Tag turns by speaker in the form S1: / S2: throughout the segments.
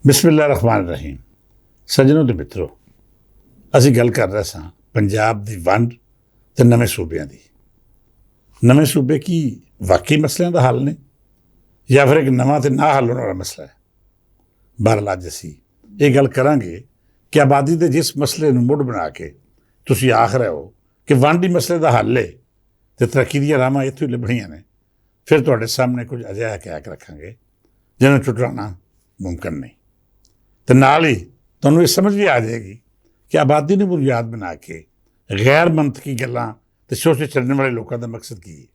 S1: ਬਿਸਮਿਲ੍ਲਾਹਿਰ ਰਹਿਮਾਨਿਰ ਰਹੀਮ। ਸੱਜਣੋ ਤੇ ਮਿੱਤਰੋ, ਅਸੀਂ ਗੱਲ ਕਰ ਰਹੇ ਸਾਂ ਪੰਜਾਬ ਦੀ ਵੰਡ ਤੇ ਨਵੇਂ ਸੂਬਿਆਂ ਦੀ। ਨਵੇਂ ਸੂਬੇ ਕੀ ਵਾਕਈ ਮਸਲਿਆਂ ਦਾ ਹੱਲ ਨੇ ਜਾਂ ਫਿਰ ਇੱਕ ਨਵਾਂ ਤੇ ਨਾ ਹੱਲ ਹੋਣ ਵਾਲਾ ਮਸਲਾ ਹੈ? ਬਹਰਹਾਲ ਅੱਜ ਅਸੀਂ ਇਹ ਗੱਲ ਕਰਾਂਗੇ ਕਿ ਆਬਾਦੀ ਦੇ ਜਿਸ ਮਸਲੇ ਨੂੰ ਮੁੱਢ ਬਣਾ ਕੇ ਤੁਸੀਂ ਆਖ ਰਹੇ ਹੋ ਕਿ ਵੰਡ ਹੀ ਮਸਲੇ ਦਾ ਹੱਲ ਹੈ ਤੇ ਤਰੱਕੀ ਦੀਆਂ ਰਾਹਾਂ ਇੱਥੋਂ ਹੀ ਲੱਭਣੀਆਂ ਨੇ, ਫਿਰ ਤੁਹਾਡੇ ਸਾਹਮਣੇ ਕੁਝ ਅਜਿਹਾ ਕਹਿ ਕੇ ਰੱਖਾਂਗੇ ਜਿਹਨੂੰ ਝੁਟਲਾਉਣਾ ਮੁਮਕਿਨ ਨਹੀਂ। ਤੇ ਨਾਲ ਹੀ ਤੁਹਾਨੂੰ ਇਹ ਸਮਝ ਵੀ ਆ ਜਾਏਗੀ ਕਿ ਆਬਾਦੀ ਨੂੰ ਬੁਨਿਆਦ ਬਣਾ ਕੇ ਗੈਰ ਮੰਤਕੀ ਗੱਲਾਂ ਤੇ ਸੋਚੇ ਚੱਲਣ ਵਾਲੇ ਲੋਕਾਂ ਦਾ ਮਕਸਦ ਕੀ ਹੈ।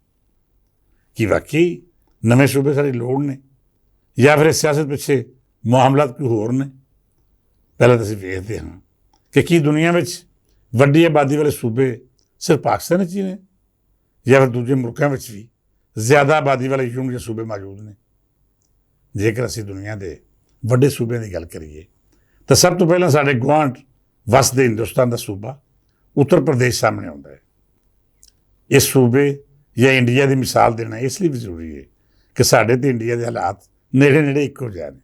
S1: ਕਿ ਵਾਕਈ ਨਵੇਂ ਸੂਬੇ ਸਾਡੀ ਲੋੜ ਨੇ ਜਾਂ ਫਿਰ ਸਿਆਸਤ ਪਿੱਛੇ ਮਾਮਲਾਤ ਕੋਈ ਹੋਰ ਨੇ? ਪਹਿਲਾਂ ਤਾਂ ਅਸੀਂ ਵੇਖਦੇ ਹਾਂ ਕਿ ਕੀ ਦੁਨੀਆ ਵਿੱਚ ਵੱਡੀ ਆਬਾਦੀ ਵਾਲੇ ਸੂਬੇ ਸਿਰਫ ਪਾਕਿਸਤਾਨ ਵਿੱਚ ਹੀ ਨੇ ਜਾਂ ਫਿਰ ਦੂਜੇ ਮੁਲਕਾਂ ਵਿੱਚ ਵੀ ਜ਼ਿਆਦਾ ਆਬਾਦੀ ਵਾਲੇ ਯੂਨਿਟ ਜਾਂ ਸੂਬੇ ਮੌਜੂਦ ਨੇ? ਜੇਕਰ ਅਸੀਂ ਦੁਨੀਆ ਦੇ ਵੱਡੇ ਸੂਬਿਆਂ ਦੀ ਗੱਲ ਕਰੀਏ ਤਾਂ ਸਭ ਤੋਂ ਪਹਿਲਾਂ ਸਾਡੇ ਗੁਆਂਢ ਵਸਦੇ ਹਿੰਦੁਸਤਾਨ ਦਾ ਸੂਬਾ ਉੱਤਰ ਪ੍ਰਦੇਸ਼ ਸਾਹਮਣੇ ਆਉਂਦਾ ਹੈ। ਇਸ ਸੂਬੇ ਜਾਂ ਇੰਡੀਆ ਦੀ ਮਿਸਾਲ ਦੇਣਾ ਇਸ ਲਈ ਵੀ ਜ਼ਰੂਰੀ ਹੈ ਕਿ ਸਾਡੇ ਤੇ ਇੰਡੀਆ ਦੇ ਹਾਲਾਤ ਨੇੜੇ ਨੇੜੇ ਇੱਕੋ ਜਿਹੇ ਨੇ,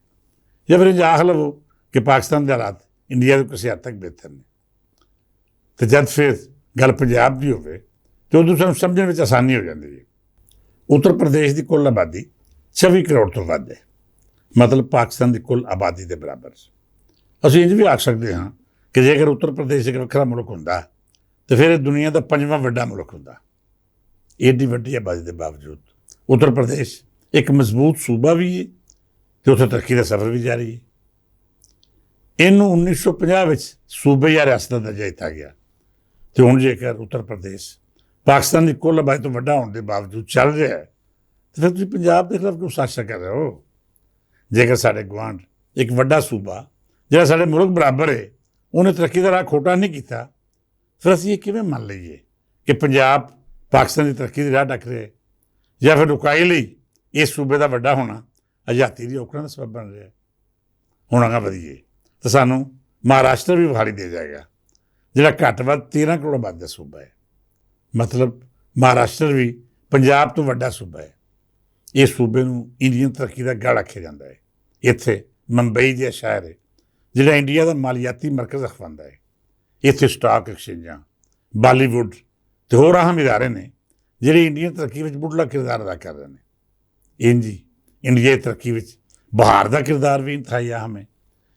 S1: ਜਾਂ ਫਿਰ ਇਹ ਆਖ ਲਵੋ ਕਿ ਪਾਕਿਸਤਾਨ ਦੇ ਹਾਲਾਤ ਇੰਡੀਆ ਤੋਂ ਕਿਸੇ ਹੱਦ ਤੱਕ ਬਿਹਤਰ ਨੇ। ਤੇ ਜਦ ਫਿਰ ਗੱਲ ਪੰਜਾਬ ਦੀ ਹੋਵੇ ਤਾਂ ਉਦੋਂ ਸਾਨੂੰ ਸਮਝਣ ਵਿੱਚ ਆਸਾਨੀ ਹੋ ਜਾਂਦੀ ਹੈ। ਉੱਤਰ ਪ੍ਰਦੇਸ਼ ਦੀ ਕੁੱਲ ਆਬਾਦੀ 24 ਕਰੋੜ ਤੋਂ ਵੱਧ ਹੈ, ਮਤਲਬ ਪਾਕਿਸਤਾਨ ਦੀ ਕੁੱਲ ਆਬਾਦੀ ਦੇ ਬਰਾਬਰ। ਅਸੀਂ ਇੰਝ ਵੀ ਆਖ ਸਕਦੇ ਹਾਂ ਕਿ ਜੇਕਰ ਉੱਤਰ ਪ੍ਰਦੇਸ਼ ਇੱਕ ਵੱਖਰਾ ਮੁਲਕ ਹੁੰਦਾ ਤਾਂ ਫਿਰ ਇਹ ਦੁਨੀਆ ਦਾ 5ਵਾਂ ਵੱਡਾ ਮੁਲਕ ਹੁੰਦਾ। ਏਡੀ ਵੱਡੀ ਆਬਾਦੀ ਦੇ ਬਾਵਜੂਦ ਉੱਤਰ ਪ੍ਰਦੇਸ਼ ਇੱਕ ਮਜ਼ਬੂਤ ਸੂਬਾ ਵੀ ਹੈ ਅਤੇ ਉੱਥੇ ਤਰੱਕੀ ਦਾ ਸਫ਼ਰ ਵੀ ਜਾਰੀ ਹੈ। ਇਹਨੂੰ 1950 ਵਿੱਚ ਸੂਬੇ ਜਾਂ ਰਿਆਸਤ ਦਾ ਦਰਜਾ ਦਿੱਤਾ ਗਿਆ ਅਤੇ ਹੁਣ ਜੇਕਰ ਉੱਤਰ ਪ੍ਰਦੇਸ਼ ਪਾਕਿਸਤਾਨ ਦੀ ਕੁੱਲ ਆਬਾਦੀ ਤੋਂ ਵੱਡਾ ਹੋਣ ਦੇ ਬਾਵਜੂਦ ਚੱਲ ਰਿਹਾ ਹੈ ਤਾਂ ਫਿਰ ਤੁਸੀਂ ਪੰਜਾਬ ਦੇ ਖਿਲਾਫ ਕਿਉਂ ਸਾਜ਼ਿਸ਼ ਕਰ ਰਹੇ ਹੋ? ਜੇਕਰ ਸਾਡੇ ਗੁਆਂਢ ਇੱਕ ਵੱਡਾ ਸੂਬਾ ਜਿਹੜਾ ਸਾਡੇ ਮੁਲਕ ਬਰਾਬਰ ਹੈ ਉਹਨੇ ਤਰੱਕੀ ਦਾ ਰਾਹ ਖੋਟਾ ਨਹੀਂ ਕੀਤਾ, ਫਿਰ ਅਸੀਂ ਇਹ ਕਿਵੇਂ ਮੰਨ ਲਈਏ ਕਿ ਪੰਜਾਬ ਪਾਕਿਸਤਾਨ ਦੀ ਤਰੱਕੀ ਦੀ ਰਾਹ ਡੱਕ ਰਿਹਾ ਹੈ ਜਾਂ ਫਿਰ ਰੁਕਾਈ ਲਈ ਇਸ ਸੂਬੇ ਦਾ ਵੱਡਾ ਹੋਣਾ ਆਜ਼ਾਦੀ ਦੀ ਔਕੜਾਂ ਦਾ ਸਬਬ ਬਣ ਰਿਹਾ? ਹੁਣ ਅਗਾਂਹ ਵਧੀਏ ਤਾਂ ਸਾਨੂੰ ਮਹਾਰਾਸ਼ਟਰ ਵੀ ਵਿਖਾਈ ਦੇ ਜਾਏਗਾ ਜਿਹੜਾ ਘੱਟ ਵੱਧ 13 ਕਰੋੜ ਆਬਾਦੀ ਦਾ ਸੂਬਾ ਹੈ। ਮਤਲਬ ਮਹਾਰਾਸ਼ਟਰ ਵੀ ਪੰਜਾਬ ਤੋਂ ਵੱਡਾ ਸੂਬਾ ਹੈ। ਇਸ ਸੂਬੇ ਨੂੰ ਇੰਡੀਅਨ ਤਰੱਕੀ ਦਾ ਗੜ੍ਹ ਆਖਿਆ ਜਾਂਦਾ ਹੈ। ਇੱਥੇ ਮੁੰਬਈ ਜਿਹਾ ਸ਼ਹਿਰ ਹੈ ਜਿਹੜਾ ਇੰਡੀਆ ਦਾ ਮਾਲੀਆਤੀ ਮਰਕਜ਼ ਅਖਵਾਉਂਦਾ ਹੈ। ਇੱਥੇ ਸਟਾਕ ਐਕਸਚੇਂਜਾਂ, ਬਾਲੀਵੁੱਡ ਅਤੇ ਹੋਰ ਅਹਿਮ ਇਦਾਰੇ ਨੇ ਜਿਹੜੇ ਇੰਡੀਅਨ ਤਰੱਕੀ ਵਿੱਚ ਮੁੱਢਲਾ ਕਿਰਦਾਰ ਅਦਾ ਕਰ ਰਹੇ ਨੇ। ਇੰਝ ਹੀ ਇੰਡੀਆ ਦੀ ਤਰੱਕੀ ਵਿੱਚ ਬਿਹਾਰ ਦਾ ਕਿਰਦਾਰ ਵੀ ਇੰਤਹਾਈ ਅਹਿਮ ਹੈ।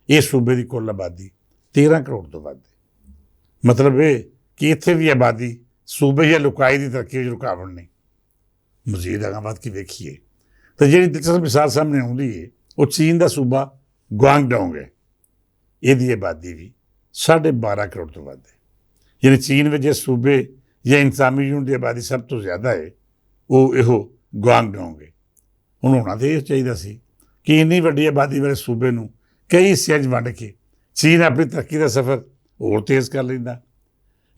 S1: ਇਸ ਸੂਬੇ ਦੀ ਕੁੱਲ ਆਬਾਦੀ 13 ਕਰੋੜ ਤੋਂ ਵੱਧ ਹੈ। ਮਤਲਬ ਇਹ ਕਿ ਇੱਥੇ ਵੀ ਆਬਾਦੀ ਸੂਬੇ ਜਾਂ ਲੁਕਾਈ ਦੀ ਤਰੱਕੀ ਵਿੱਚ ਰੁਕਾਵਟ ਨਹੀਂ। ਮਜ਼ੀਦ ਅਗਾਂਹ ਵੱਧ ਕੇ ਵੇਖੀਏ ਤਾਂ ਜਿਹੜੀ ਦਿਲਚਸਪ ਮਿਸਾਲ ਸਾਹਮਣੇ ਆਉਂਦੀ ਹੈ ਉਹ ਚੀਨ ਦਾ ਸੂਬਾ ਗੁਆਂਗਡੋਂਗ ਹੈ। ਇਹਦੀ ਆਬਾਦੀ ਵੀ 12.5 ਕਰੋੜ ਤੋਂ ਵੱਧ ਹੈ। ਯਾਨੀ ਚੀਨ ਵਿੱਚ ਜੇ ਸੂਬੇ ਜਾਂ ਇੰਤਜ਼ਾਮੀ ਯੂਨਿਟ ਦੀ ਆਬਾਦੀ ਸਭ ਤੋਂ ਜ਼ਿਆਦਾ ਹੈ ਉਹ ਇਹੋ ਗੁਆਂਗਡੋਂਗ ਹੈ। ਹੁਣ ਹੋਣਾ ਤਾਂ ਇਹ ਚਾਹੀਦਾ ਸੀ ਕਿ ਇੰਨੀ ਵੱਡੀ ਆਬਾਦੀ ਵਾਲੇ ਸੂਬੇ ਨੂੰ ਕਈ ਹਿੱਸਿਆਂ 'ਚ ਵੰਡ ਕੇ ਚੀਨ ਆਪਣੀ ਤਰੱਕੀ ਦਾ ਸਫ਼ਰ ਹੋਰ ਤੇਜ਼ ਕਰ ਲੈਂਦਾ,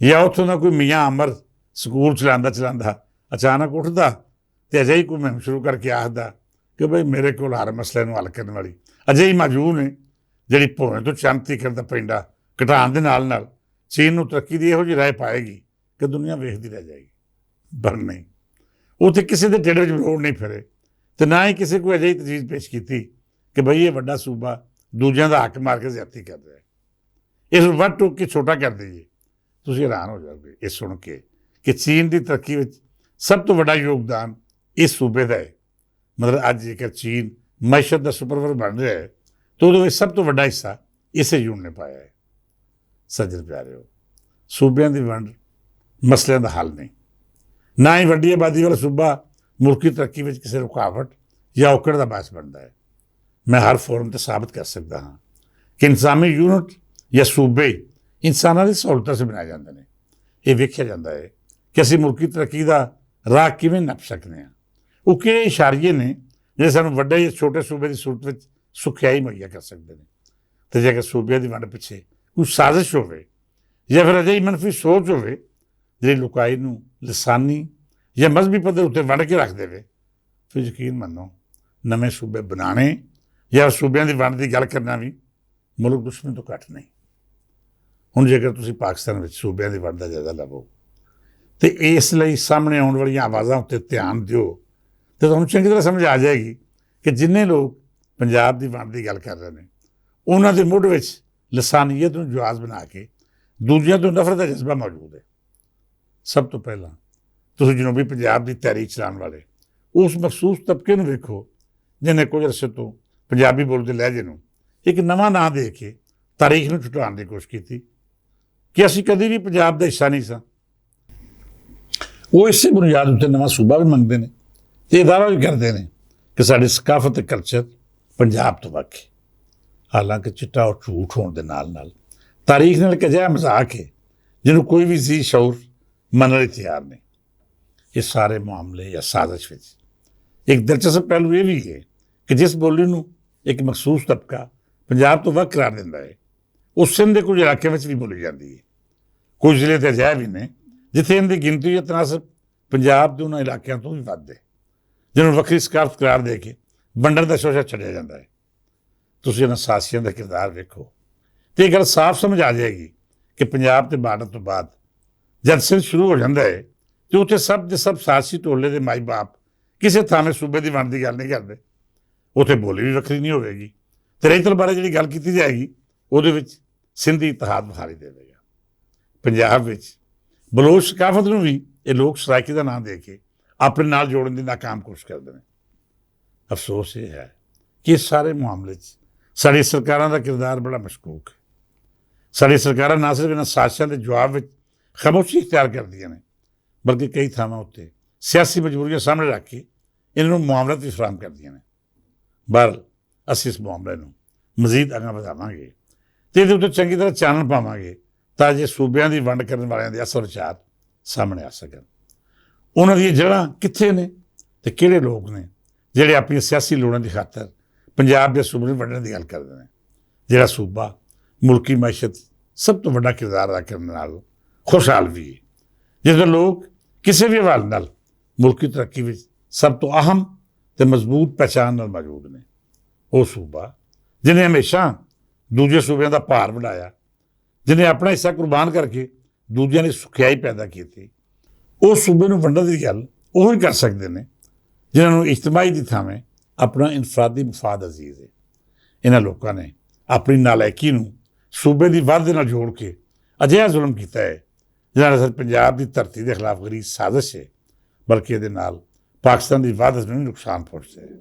S1: ਜਾਂ ਉੱਥੋਂ ਦਾ ਕੋਈ ਮੀਆਂ ਅਮਰ ਸਕੂਲ ਚਲਾਉਂਦਾ ਅਚਾਨਕ ਉੱਠਦਾ ਅਤੇ ਅਜਿਹੀ ਕੋਈ ਮੁਹਿੰਮ ਸ਼ੁਰੂ ਕਰਕੇ ਆਖਦਾ ਕਿ ਬਈ ਮੇਰੇ ਕੋਲ ਹਰ ਮਸਲੇ ਨੂੰ ਹੱਲ ਕਰਨ ਵਾਲੀ ਅਜਿਹੀ ਮੌਜੂਦ ਨੇ ਜਿਹੜੀ ਭੋਵੇਂ ਤੋਂ ਚੰਦ ਤੀਕਰ ਦਾ ਪੈਂਡਾ ਘਟਾਉਣ ਦੇ ਨਾਲ ਨਾਲ ਚੀਨ ਨੂੰ ਤਰੱਕੀ ਦੀ ਇਹੋ ਜਿਹੀ ਰਾਹ ਪਾਏਗੀ ਕਿ ਦੁਨੀਆ ਵੇਖਦੀ ਰਹਿ ਜਾਏਗੀ। ਪਰ ਨਹੀਂ, ਉੱਥੇ ਕਿਸੇ ਦੇ ਢਿੱਡ ਵਿੱਚ ਮਰੋੜ ਨਹੀਂ ਫਿਰੇ ਅਤੇ ਨਾ ਹੀ ਕਿਸੇ ਕੋਈ ਅਜਿਹੀ ਤਜਵੀਜ਼ ਪੇਸ਼ ਕੀਤੀ ਕਿ ਬਈ ਇਹ ਵੱਡਾ ਸੂਬਾ ਦੂਜਿਆਂ ਦਾ ਹੱਕ ਮਾਰ ਕੇ ਜ਼ਿਆਦਤੀ ਕਰ ਰਿਹਾ ਹੈ, ਇਸ ਨੂੰ ਵੱਧ ਟੁੱਕ ਕੇ ਛੋਟਾ ਕਰ ਦੇਈਏ। ਤੁਸੀਂ ਹੈਰਾਨ ਹੋ ਜਾਓਗੇ ਇਹ ਸੁਣ ਕੇ ਕਿ ਚੀਨ ਦੀ ਤਰੱਕੀ ਵਿੱਚ ਸਭ ਤੋਂ ਵੱਡਾ ਯੋਗਦਾਨ ਇਸ ਸੂਬੇ ਦਾ ਹੈ। ਮਤਲਬ ਅੱਜ ਜੇਕਰ ਚੀਨ ਮੈਸ਼ਤ ਦਾ ਸੁਪਰਵਰ ਬਣ ਰਿਹਾ ਹੈ ਤਾਂ ਉਹਦੇ ਵਿੱਚ ਸਭ ਤੋਂ ਵੱਡਾ ਹਿੱਸਾ ਇਸੇ ਯੂਨਿਟ ਨੇ ਪਾਇਆ ਹੈ। ਸੱਜਣ ਪਿਆਰਿਓ, ਸੂਬਿਆਂ ਦੀ ਵੰਡ ਮਸਲਿਆਂ ਦਾ ਹੱਲ ਨਹੀਂ, ਨਾ ਹੀ ਵੱਡੀ ਆਬਾਦੀ ਵਾਲਾ ਸੂਬਾ ਮੁਲਕੀ ਤਰੱਕੀ ਵਿੱਚ ਕਿਸੇ ਰੁਕਾਵਟ ਜਾਂ ਔਕੜ ਦਾ ਬਾਇਸ ਬਣਦਾ ਹੈ। ਮੈਂ ਹਰ ਫੋਰਮ 'ਤੇ ਸਾਬਤ ਕਰ ਸਕਦਾ ਹਾਂ ਕਿ ਇੰਤਜ਼ਾਮੀ ਯੂਨਿਟ ਜਾਂ ਸੂਬੇ ਇਨਸਾਨਾਂ ਦੀ ਸਹੂਲਤਾਂ ਸੇ ਬਣਾਏ ਜਾਂਦੇ ਨੇ। ਇਹ ਵੇਖਿਆ ਜਾਂਦਾ ਹੈ ਕਿ ਅਸੀਂ ਮੁਲਕੀ ਤਰੱਕੀ ਦਾ ਰਾਹ ਕਿਵੇਂ ਨੱਪ ਸਕਦੇ ਹਾਂ। ਉਹ ਕਿਹੜੇ ਇਸ਼ਾਰੇ ਨੇ ਜਿਹੜੇ ਸਾਨੂੰ ਵੱਡੇ ਜਾਂ ਛੋਟੇ ਸੂਬੇ ਦੀ ਸੂਰਤ ਵਿੱਚ ਸੁਖਿਆਈ ਮੁਹੱਈਆ ਕਰ ਸਕਦੇ ਨੇ। ਅਤੇ ਜੇਕਰ ਸੂਬਿਆਂ ਦੀ ਵੰਡ ਪਿੱਛੇ ਕੋਈ ਸਾਜ਼ਿਸ਼ ਹੋਵੇ ਜਾਂ ਫਿਰ ਅਜਿਹੀ ਮੰਫੀ ਸੋਚ ਹੋਵੇ ਜਿਹੜੀ ਲੁਕਾਈ ਨੂੰ ਲਿਸਾਨੀ ਜਾਂ ਮਜ਼ਹਬੀ ਪੱਧਰ ਉੱਤੇ ਵੰਡ ਕੇ ਰੱਖ ਦੇਵੇ, ਫਿਰ ਯਕੀਨ ਮੰਨੋ ਨਵੇਂ ਸੂਬੇ ਬਣਾਉਣੇ ਜਾਂ ਸੂਬਿਆਂ ਦੀ ਵੰਡ ਦੀ ਗੱਲ ਕਰਨਾ ਵੀ ਮੁਲਕ ਦੁਸ਼ਮਣ ਤੋਂ ਘੱਟ ਨਹੀਂ। ਹੁਣ ਜੇਕਰ ਤੁਸੀਂ ਪਾਕਿਸਤਾਨ ਵਿੱਚ ਸੂਬਿਆਂ ਦੀ ਵੰਡ ਦਾ ਜਾਇਜ਼ਾ ਲਵੋ ਅਤੇ ਇਸ ਲਈ ਸਾਹਮਣੇ ਆਉਣ ਵਾਲੀਆਂ ਆਵਾਜ਼ਾਂ ਉੱਤੇ ਧਿਆਨ ਦਿਓ ਤਾਂ ਤੁਹਾਨੂੰ ਚੰਗੀ ਤਰ੍ਹਾਂ ਸਮਝ ਆ ਜਾਏਗੀ ਕਿ ਜਿੰਨੇ ਲੋਕ ਪੰਜਾਬ ਦੀ ਵੰਡ ਦੀ ਗੱਲ ਕਰ ਰਹੇ ਨੇ ਉਹਨਾਂ ਦੇ ਮੁੱਢ ਵਿੱਚ ਲਸਾਨੀਅਤ ਨੂੰ ਜਵਾਜ਼ ਬਣਾ ਕੇ ਦੂਜਿਆਂ ਤੋਂ ਨਫ਼ਰਤ ਦਾ ਜਜ਼ਬਾ ਮੌਜੂਦ ਹੈ। ਸਭ ਤੋਂ ਪਹਿਲਾਂ ਤੁਸੀਂ ਜਨੂਬੀ ਪੰਜਾਬ ਦੀ ਤਹਿਰੀਕ ਚਲਾਉਣ ਵਾਲੇ ਉਸ ਮਖਸੂਸ ਤਬਕੇ ਨੂੰ ਵੇਖੋ ਜਿਹਨੇ ਕੁਝ ਅਰਸੇ ਤੋਂ ਪੰਜਾਬੀ ਬੋਲਦੇ ਲਹਿਜੇ ਨੂੰ ਇੱਕ ਨਵਾਂ ਨਾਂ ਦੇ ਕੇ ਤਾਰੀਖ ਨੂੰ ਛੁਟਾਉਣ ਦੀ ਕੋਸ਼ਿਸ਼ ਕੀਤੀ ਕਿ ਅਸੀਂ ਕਦੇ ਵੀ ਪੰਜਾਬ ਦਾ ਹਿੱਸਾ ਨਹੀਂ ਸਾਂ। ਉਹ ਇਸੇ ਬੁਨਿਆਦ ਉੱਤੇ ਨਵਾਂ ਸੂਬਾ ਵੀ ਮੰਗਦੇ ਨੇ ਤੇ ਇਹ ਦਾਅਵਾ ਵੀ ਕਰਦੇ ਨੇ ਕਿ ਸਾਡੀ ਸਕਾਫਤ ਤੇ ਕਲਚਰ ਪੰਜਾਬ ਤੋਂ ਵੱਖ ਹੈ। ਹਾਲਾਂਕਿ ਚਿੱਟਾ ਔਰ ਝੂਠ ਹੋਣ ਦੇ ਨਾਲ ਨਾਲ ਤਾਰੀਖ ਨਾਲ ਇੱਕ ਅਜਿਹਾ ਮਜ਼ਾਕ ਹੈ ਜਿਹਨੂੰ ਕੋਈ ਵੀ ਜ਼ੀ ਸ਼ਊਰ ਮੰਨਣ ਲਈ ਤਿਆਰ ਨਹੀਂ। ਇਹ ਸਾਰੇ ਮਾਮਲੇ ਜਾਂ ਸਾਜ਼ਿਸ਼ ਵਿੱਚ ਇੱਕ ਦਿਲਚਸਪ ਪਹਿਲੂ ਇਹ ਵੀ ਹੈ ਕਿ ਜਿਸ ਬੋਲੀ ਨੂੰ ਇੱਕ ਮਖਸੂਸ ਤਬਕਾ ਪੰਜਾਬ ਤੋਂ ਵੱਖ ਕਰਾਰ ਦਿੰਦਾ ਹੈ ਉਹ ਸਿੰਧ ਦੇ ਕੁਝ ਇਲਾਕਿਆਂ ਵਿੱਚ ਵੀ ਬੋਲੀ ਜਾਂਦੀ ਹੈ। ਕੁਝ ਜ਼ਿਲ੍ਹੇ ਤਾਂ ਅਜਿਹੇ ਵੀ ਨੇ ਜਿੱਥੇ ਇਹਦੀ ਗਿਣਤੀ ਜਾਂ ਤਨਾਸਬ ਪੰਜਾਬ ਦੇ ਉਹਨਾਂ ਇਲਾਕਿਆਂ ਤੋਂ ਵੀ ਵੱਧ ਹੈ ਜਿਹਨੂੰ ਵੱਖਰੀ ਸਕਾਫਤ ਕਰਾਰ ਦੇ ਕੇ ਵੰਡਣ ਦਾ ਸ਼ੋਸ਼ਾ ਛੱਡਿਆ ਜਾਂਦਾ ਹੈ। ਤੁਸੀਂ ਇਹਨਾਂ ਸਾਥੀਆਂ ਦਾ ਕਿਰਦਾਰ ਵੇਖੋ ਤੇ ਇਹ ਗੱਲ ਸਾਫ਼ ਸਮਝ ਆ ਜਾਏਗੀ ਕਿ ਪੰਜਾਬ ਤੇ ਬਾਰਡਰ ਤੋਂ ਬਾਅਦ ਜਦ ਸਿੰਧ ਸ਼ੁਰੂ ਹੋ ਜਾਂਦਾ ਹੈ ਤੇ ਉੱਥੇ ਸਭ ਦੇ ਸਭ ਸਾਰਸੀ ਟੋਲੇ ਦੇ ਮਾਈ ਬਾਪ ਕਿਸੇ ਥਾਵੇਂ ਸੂਬੇ ਦੀ ਵੰਡ ਦੀ ਗੱਲ ਨਹੀਂ ਕਰਦੇ। ਉੱਥੇ ਬੋਲੀ ਵੀ ਵੱਖਰੀ ਨਹੀਂ ਹੋਵੇਗੀ ਤੇ ਰੇਤਲ ਬਾਰੇ ਜਿਹੜੀ ਗੱਲ ਕੀਤੀ ਜਾਏਗੀ ਉਹਦੇ ਵਿੱਚ ਸਿੰਧੀ ਇਤਿਹਾਦ ਵਿਖਾਈ ਦੇਵੇਗਾ। ਪੰਜਾਬ ਵਿੱਚ ਬਲੋਚ ਸਕਾਫਤ ਨੂੰ ਵੀ ਇਹ ਲੋਕ ਸਰਾਇਕੀ ਦਾ ਨਾਮ ਦੇ ਕੇ ਆਪਣੇ ਨਾਲ ਜੋੜਨ ਦੀ ਨਾਕਾਮ ਕੋਸ਼ਿਸ਼ ਕਰਦੇ ਨੇ। ਅਫਸੋਸ ਇਹ ਹੈ ਕਿ ਇਸ ਸਾਰੇ ਮਾਮਲੇ 'ਚ ਸਾਡੀ ਸਰਕਾਰਾਂ ਦਾ ਕਿਰਦਾਰ ਬੜਾ ਮਸ਼ਕੂਕ ਹੈ। ਸਾਡੀ ਸਰਕਾਰਾਂ ਨਾ ਸਿਰਫ ਇਹਨਾਂ ਸਾਜ਼ਿਸ਼ਾਂ ਦੇ ਜਵਾਬ ਵਿੱਚ ਖਾਮੋਸ਼ੀ ਇਖਤਿਆਰ ਕਰਦੀਆਂ ਨੇ ਬਲਕਿ ਕਈ ਥਾਵਾਂ ਉੱਤੇ ਸਿਆਸੀ ਮਜਬੂਰੀਆਂ ਸਾਹਮਣੇ ਰੱਖ ਕੇ ਇਹਨਾਂ ਨੂੰ ਮੁਆਵਜ਼ਾ ਵੀ ਫਰਾਹਮ ਕਰਦੀਆਂ ਨੇ। ਬਹਰਹਾਲ ਅਸੀਂ ਇਸ ਮਾਮਲੇ ਨੂੰ ਮਜ਼ੀਦ ਅੱਗੇ ਵਧਾਵਾਂਗੇ ਅਤੇ ਇਹਦੇ ਉੱਤੇ ਚੰਗੀ ਤਰ੍ਹਾਂ ਚਾਨਣ ਪਾਵਾਂਗੇ ਤਾਂ ਜੇ ਸੂਬਿਆਂ ਦੀ ਵੰਡ ਕਰਨ ਵਾਲਿਆਂ ਦੇ ਅਸਲ ਵਿਚਾਰ ਸਾਹਮਣੇ ਆ ਸਕਣ। ਉਹਨਾਂ ਦੀਆਂ ਜੜ੍ਹਾਂ ਕਿੱਥੇ ਨੇ ਅਤੇ ਕਿਹੜੇ ਲੋਕ ਨੇ ਜਿਹੜੇ ਆਪਣੀਆਂ ਸਿਆਸੀ ਲੋੜਾਂ ਦੀ ਖਾਤਰ ਪੰਜਾਬ ਦੇ ਸੂਬੇ ਨੂੰ ਵੰਡਣ ਦੀ ਗੱਲ ਕਰਦੇ ਨੇ, ਜਿਹੜਾ ਸੂਬਾ ਮੁਲਕੀ ਮੈਸ਼ਤ ਸਭ ਤੋਂ ਵੱਡਾ ਕਿਰਦਾਰ ਅਦਾ ਕਰਨ ਨਾਲ ਖੁਸ਼ਹਾਲ ਵੀ ਹੈ, ਜਿਸ ਦੇ ਲੋਕ ਕਿਸੇ ਵੀ ਹਵਾਲੇ ਨਾਲ ਮੁਲਕੀ ਤਰੱਕੀ ਵਿੱਚ ਸਭ ਤੋਂ ਅਹਿਮ ਅਤੇ ਮਜ਼ਬੂਤ ਪਹਿਚਾਣ ਨਾਲ ਮੌਜੂਦ ਨੇ। ਉਹ ਸੂਬਾ ਜਿਹਨੇ ਹਮੇਸ਼ਾ ਦੂਜੇ ਸੂਬਿਆਂ ਦਾ ਭਾਰ ਵਧਾਇਆ, ਜਿਹਨੇ ਆਪਣਾ ਹਿੱਸਾ ਕੁਰਬਾਨ ਕਰਕੇ ਦੂਜਿਆਂ ਦੀ ਸੁਖਿਆਈ ਪੈਦਾ ਕੀਤੀ, ਉਹ ਸੂਬੇ ਨੂੰ ਵੰਡਣ ਦੀ ਗੱਲ ਉਹ ਹੀ ਕਰ ਸਕਦੇ ਨੇ ਜਿਨ੍ਹਾਂ ਨੂੰ ਇਜਤਮਾਈ ਦੀ ਥਾਵੇਂ ਆਪਣਾ ਇਨਫਰਾਦੀ ਮਫਾਦ ਅਜ਼ੀਜ਼ ਹੈ। ਇਹਨਾਂ ਲੋਕਾਂ ਨੇ ਆਪਣੀ ਨਾਲਾਇਕੀ ਨੂੰ ਸੂਬੇ ਦੀ ਵੱਧ ਦੇ ਨਾਲ ਜੋੜ ਕੇ ਅਜਿਹਾ ਜ਼ੁਲਮ ਕੀਤਾ ਹੈ ਜਿਹਨਾਂ ਨਾਲ ਸਿਰਫ ਪੰਜਾਬ ਦੀ ਧਰਤੀ ਦੇ ਖਿਲਾਫ ਗਰੀਬ ਸਾਜ਼ਿਸ਼ ਹੈ ਬਲਕਿ ਇਹਦੇ ਨਾਲ ਪਾਕਿਸਤਾਨ ਦੀ ਵਾਧਤ ਨੂੰ ਵੀ ਨੁਕਸਾਨ ਪਹੁੰਚਦਾ ਹੈ।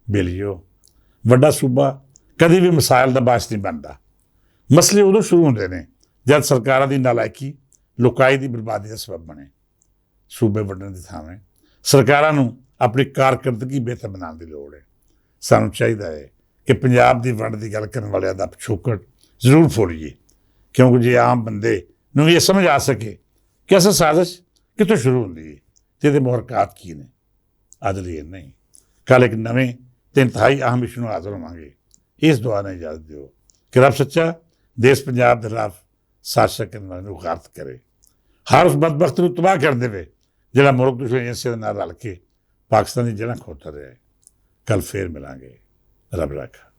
S1: ਬੇਲੀਓ, ਵੱਡਾ ਸੂਬਾ ਕਦੇ ਵੀ ਮਸਾਇਲ ਦਾ ਬਾਇਸ ਨਹੀਂ ਬਣਦਾ। ਮਸਲੇ ਉਦੋਂ ਸ਼ੁਰੂ ਹੁੰਦੇ ਨੇ ਜਦ ਸਰਕਾਰਾਂ ਦੀ ਨਾਲਾਇਕੀ ਲੁਕਾਈ ਦੀ ਬਰਬਾਦੀ ਦਾ ਸਬਬ ਬਣੇ। ਸੂਬੇ ਵੰਡਣ ਦੀ ਥਾਵੇਂ ਸਰਕਾਰਾਂ ਨੂੰ ਆਪਣੀ ਕਾਰਕਰਦਗੀ ਬਿਹਤਰ ਬਣਾਉਣ ਦੀ ਲੋੜ ਹੈ। ਸਾਨੂੰ ਚਾਹੀਦਾ ਹੈ ਕਿ ਪੰਜਾਬ ਦੀ ਵੰਡ ਦੀ ਗੱਲ ਕਰਨ ਵਾਲਿਆਂ ਦਾ ਪਿਛੋਕੜ ਜ਼ਰੂਰ ਫੋੜੀਏ, ਕਿਉਂਕਿ ਜੇ ਆਮ ਬੰਦੇ ਨੂੰ ਵੀ ਇਹ ਸਮਝ ਆ ਸਕੇ ਕਿ ਅਸਲ ਸਾਜ਼ਿਸ਼ ਕਿੱਥੋਂ ਸ਼ੁਰੂ ਹੁੰਦੀ ਹੈ ਅਤੇ ਇਹਦੇ ਮੁਹਰਕਾਤ ਕੀ ਨੇ। ਅੱਜ ਲਈ ਨਹੀਂ, ਕੱਲ੍ਹ ਇੱਕ ਨਵੇਂ ਅਤੇ ਇੰਤਹਾਈ ਅਹਿਮ ਇਸ਼ੂ ਨੂੰ ਹਾਜ਼ਰ ਹੋਵਾਂਗੇ। ਇਸ ਦੁਆ ਨਾਲ ਇਜਾਜ਼ਤ ਦਿਓ ਕਿ ਰੱਬ ਸੱਚਾ ਦੇਸ਼ ਪੰਜਾਬ ਦੇ ਖਿਲਾਫ ਸਾਜ਼ਿਸ਼ਾਂ ਕਰਨ ਵਾਲਿਆਂ ਨੂੰ ਗਾਰਤ ਕਰੇ, ਹਰ ਉਸ ਬਦਬਖਤ ਨੂੰ ਤਬਾਹ ਕਰ ਦੇਵੇ ਜਿਹੜਾ ਮੁਲਕ ਦੁਸ਼ਮਣ ਏਜੰਸੀਆਂ ਦੇ ਨਾਲ ਰਲ ਕੇ ਪਾਕਿਸਤਾਨ ਦੀ ਜੜ੍ਹਾਂ ਖੋਤਰ ਰਿਹਾ ਹੈ। ਕੱਲ੍ਹ ਫੇਰ ਮਿਲਾਂਗੇ। ਰੱਬ ਰਾਖਾ।